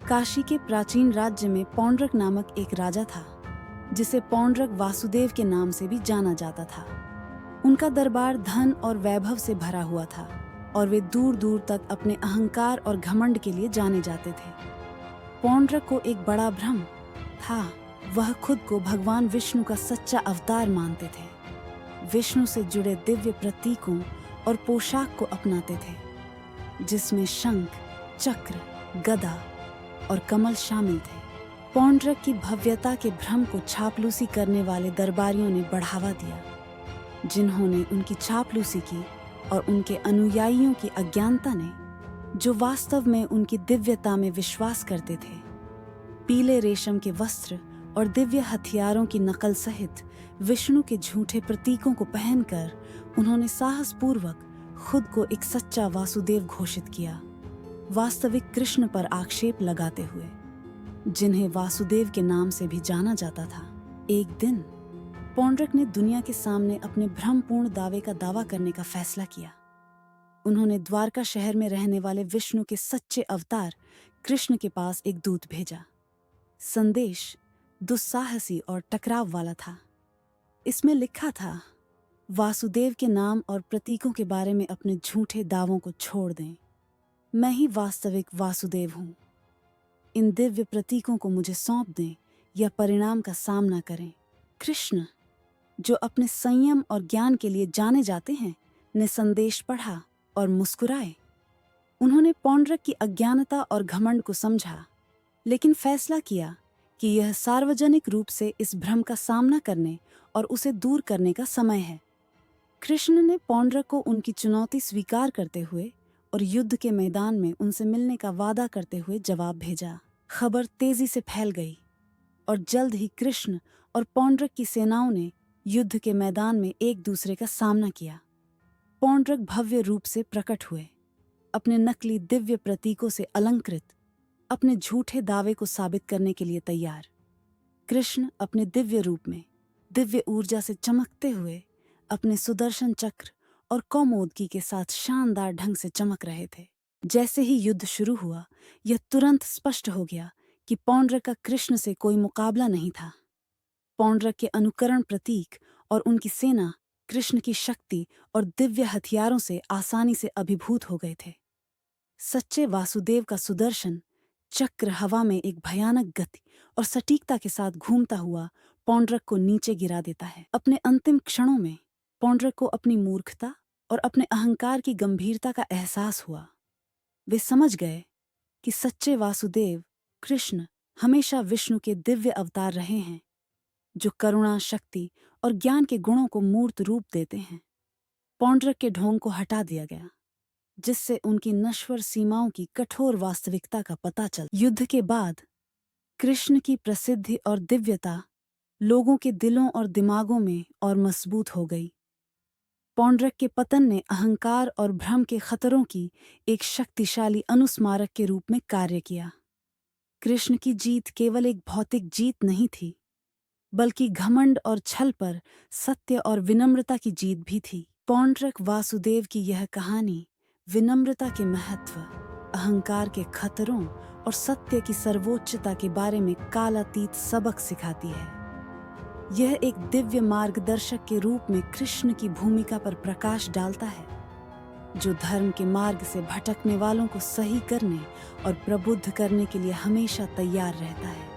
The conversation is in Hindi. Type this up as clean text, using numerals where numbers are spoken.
काशी के प्राचीन राज्य में पौंड्रक नामक एक राजा था, जिसे पौंड्रक वासुदेव के नाम से भी जाना जाता था। उनका दरबार धन और वैभव से भरा हुआ था और वे दूर दूर तक अपने अहंकार और घमंड के लिए जाने जाते थे। पौंड्रक को एक बड़ा भ्रम था। वह खुद को भगवान विष्णु का सच्चा अवतार मानते थे। विष्णु से जुड़े दिव्य प्रतीकों और पोशाक को अपनाते थे, जिसमें शंख, चक्र, गदा और कमल शामिल थे। पौंड्रक की भव्यता के भ्रम को चापलूसी करने वाले दरबारियों ने बढ़ावा दिया, जिन्होंने उनकी चापलूसी की, और उनके अनुयायियों की अज्ञानता ने, जो वास्तव में उनकी दिव्यता में विश्वास करते थे, पीले रेशम के वस्त्र और दिव्य हथियारों की नकल सहित विष्णु के झूठे प्रतीकों को पहनकर उन्होंने साहसपूर्वक खुद को एक सच्चा वासुदेव घोषित किया, वास्तविक कृष्ण पर आक्षेप लगाते हुए, जिन्हें वासुदेव के नाम से भी जाना जाता था। एक दिन पौंड्रक ने दुनिया के सामने अपने भ्रमपूर्ण दावे का दावा करने का फैसला किया। उन्होंने द्वारका शहर में रहने वाले विष्णु के सच्चे अवतार कृष्ण के पास एक दूत भेजा। संदेश दुस्साहसी और टकराव वाला था। इसमें लिखा था, वासुदेव के नाम और प्रतीकों के बारे में अपने झूठे दावों को छोड़ दें। मैं ही वास्तविक वासुदेव हूँ। इन दिव्य प्रतीकों को मुझे सौंप दें या परिणाम का सामना करें। कृष्ण, जो अपने संयम और ज्ञान के लिए जाने जाते हैं, ने संदेश पढ़ा और मुस्कुराए। उन्होंने पौंड्रक की अज्ञानता और घमंड को समझा, लेकिन फैसला किया कि यह सार्वजनिक रूप से इस भ्रम का सामना करने और उसे दूर करने का समय है। कृष्ण ने पौंड्रक को उनकी चुनौती स्वीकार करते हुए और युद्ध के मैदान में उनसे मिलने का वादा करते हुए जवाब भेजा। खबर तेजी से फैल गई और जल्द ही कृष्ण और पौंड्रक की सेनाओं ने युद्ध के मैदान में एक दूसरे का सामना किया। पौंड्रक भव्य रूप से प्रकट हुए, अपने नकली दिव्य प्रतीकों से अलंकृत, अपने झूठे दावे को साबित करने के लिए तैयार। कृष्ण अपने दिव्य रूप में दिव्य ऊर्जा से चमकते हुए अपने सुदर्शन चक्र और कौमोदकी के साथ शानदार ढंग से चमक रहे थे। जैसे ही युद्ध शुरू हुआ, यह तुरंत स्पष्ट हो गया कि पौंड्रक का कृष्ण से कोई मुकाबला नहीं था। पौंड्रक के अनुकरण प्रतीक और उनकी सेना कृष्ण की शक्ति और दिव्य हथियारों से आसानी से अभिभूत हो गए थे। सच्चे वासुदेव का सुदर्शन चक्र हवा में एक भयानक गति और सटीकता के साथ घूमता हुआ पौंड्रक को नीचे गिरा देता है। अपने अंतिम क्षणों में पौंड्रक को अपनी मूर्खता और अपने अहंकार की गंभीरता का एहसास हुआ। वे समझ गए कि सच्चे वासुदेव कृष्ण हमेशा विष्णु के दिव्य अवतार रहे हैं, जो करुणा, शक्ति और ज्ञान के गुणों को मूर्त रूप देते हैं। पौंड्रक के ढोंग को हटा दिया गया, जिससे उनकी नश्वर सीमाओं की कठोर वास्तविकता का पता चल। युद्ध के बाद कृष्ण की प्रसिद्धि और दिव्यता लोगों के दिलों और दिमागों में और मजबूत हो गई। पौंड्रक के पतन ने अहंकार और भ्रम के खतरों की एक शक्तिशाली अनुस्मारक के रूप में कार्य किया। कृष्ण की जीत केवल एक भौतिक जीत नहीं थी, बल्कि घमंड और छल पर सत्य और विनम्रता की जीत भी थी। पौंड्रक वासुदेव की यह कहानी विनम्रता के महत्व, अहंकार के खतरों और सत्य की सर्वोच्चता के बारे में कालातीत सबक सिखाती है। यह एक दिव्य मार्गदर्शक के रूप में कृष्ण की भूमिका पर प्रकाश डालता है, जो धर्म के मार्ग से भटकने वालों को सही करने और प्रबुद्ध करने के लिए हमेशा तैयार रहता है।